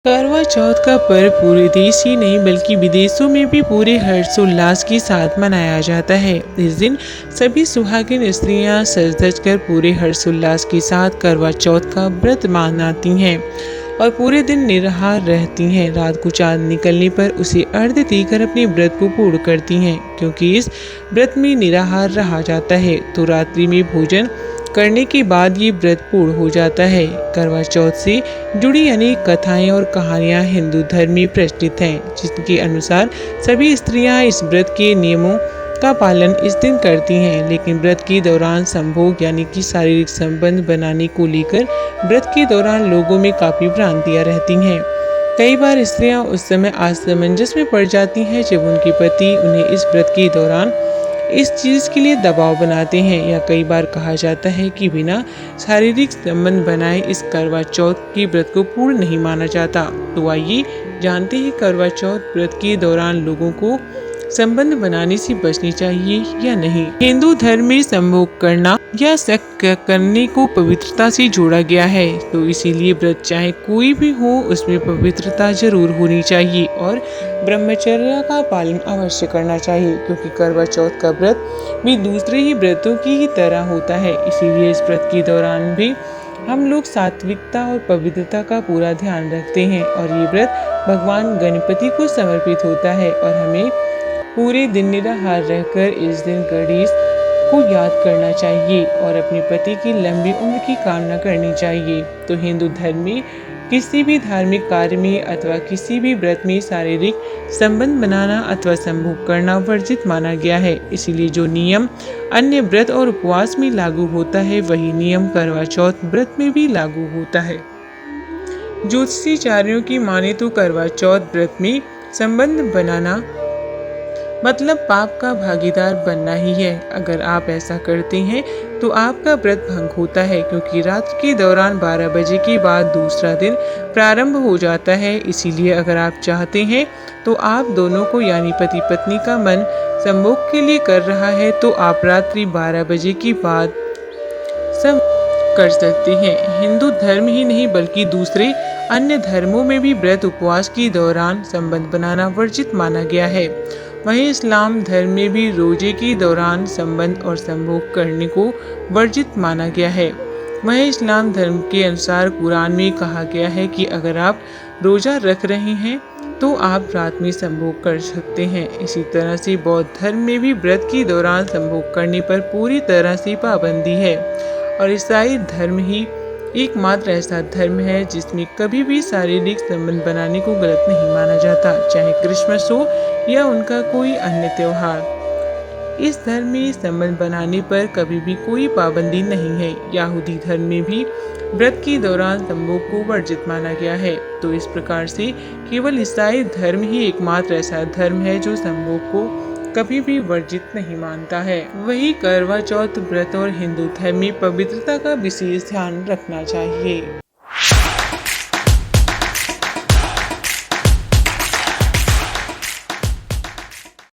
करवा चौथ का पर्व पूरे देश ही नहीं बल्कि विदेशों में भी पूरे हर्षोल्लास के साथ मनाया जाता है। इस दिन सभी सुहागिन स्त्रियां सज धज कर पूरे हर्षोल्लास के साथ करवा चौथ का व्रत मनाती हैं और पूरे दिन निराहार रहती हैं। रात को चांद निकलने पर उसे अर्घ्य देकर अपने व्रत को पूर्ण करती हैं, क्योंकि इस व्रत में निराहार रहा जाता है तो रात्रि में भोजन करने के बाद ये व्रत पूर्ण हो जाता है। करवा चौथ से जुड़ी अनेक कथाएं और कहानियां हिंदू धर्म में प्रचलित हैं, जिनके अनुसार सभी स्त्रियां इस व्रत के नियमों का पालन इस दिन करती हैं, लेकिन व्रत के दौरान संभोग यानी कि शारीरिक संबंध बनाने को लेकर व्रत के दौरान लोगों में काफी भ्रांतियां रहती हैं। कई बार स्त्रियां उस समय असमंजस में पड़ जाती हैं जब उनके पति उन्हें इस व्रत के दौरान इस चीज के लिए दबाव बनाते हैं, या कई बार कहा जाता है कि बिना शारीरिक संबंध बनाए इस करवा चौथ के व्रत को पूर्ण नहीं माना जाता। तो आइए जानते हैं करवा चौथ व्रत के दौरान लोगों को संबंध बनाने से बचनी चाहिए या नहीं। हिंदू धर्म में संभोग करना या सेक्स करने को पवित्रता से जोड़ा गया है, तो इसीलिए व्रत चाहे कोई भी हो उसमें पवित्रता जरूर होनी चाहिए और ब्रह्मचर्य का पालन अवश्य करना चाहिए, क्योंकि करवा चौथ का व्रत भी दूसरे ही व्रतों की ही तरह होता है। इसीलिए इस व्रत के दौरान भी हम लोग सात्विकता और पवित्रता का पूरा ध्यान रखते हैं और ये व्रत भगवान गणपति को समर्पित होता है और हमें पूरे दिन निराहार रहकर इस दिन गणेश को याद करना चाहिए और अपने पति की लंबी उम्र की कामना करनी चाहिए। तो हिंदू धर्म में किसी भी धार्मिक कार्य में अथवा किसी भी व्रत में शारीरिक संबंध बनाना अथवा संभोग करना वर्जित माना गया है। इसीलिए जो नियम अन्य व्रत और उपवास में लागू होता है वही नियम करवा चौथ व्रत में भी लागू होता है। ज्योतिषाचार्यों की माने तो करवा चौथ व्रत में संबंध बनाना मतलब पाप का भागीदार बनना ही है। अगर आप ऐसा करते हैं तो आपका व्रत भंग होता है, क्योंकि रात के दौरान 12 बजे के बाद दूसरा दिन प्रारंभ हो जाता है। इसीलिए अगर आप चाहते हैं तो आप दोनों को यानी पति पत्नी का मन संभोग के लिए कर रहा है तो आप रात्रि 12 बजे के बाद सब कर सकते हैं। हिंदू धर्म ही नहीं बल्कि दूसरे अन्य धर्मों में भी व्रत उपवास के दौरान संबंध बनाना वर्जित माना गया है। वहीं इस्लाम धर्म में भी रोजे के दौरान संबंध और संभोग करने को वर्जित माना गया है। वहीं इस्लाम धर्म के अनुसार कुरान में कहा गया है कि अगर आप रोजा रख रहे हैं तो आप रात में संभोग कर सकते हैं। इसी तरह से बौद्ध धर्म में भी व्रत के दौरान संभोग करने पर पूरी तरह से पाबंदी है और ईसाई धर्म ही एकमात्र ऐसा धर्म है जिसमें कभी भी शारीरिक संबंध बनाने को गलत नहीं माना जाता, चाहे क्रिसमस हो या उनका कोई अन्य त्योहार। इस धर्म में संबंध बनाने पर कभी भी कोई पाबंदी नहीं है। यहूदी धर्म में भी व्रत के दौरान संभोग को वर्जित माना गया है। तो इस प्रकार से केवल ईसाई धर्म ही एकमात्र ऐसा धर्म है जो संभोग को कभी भी वर्जित नहीं मानता है। वही करवा चौथ व्रत और हिंदू धर्म में पवित्रता का विशेष ध्यान रखना चाहिए।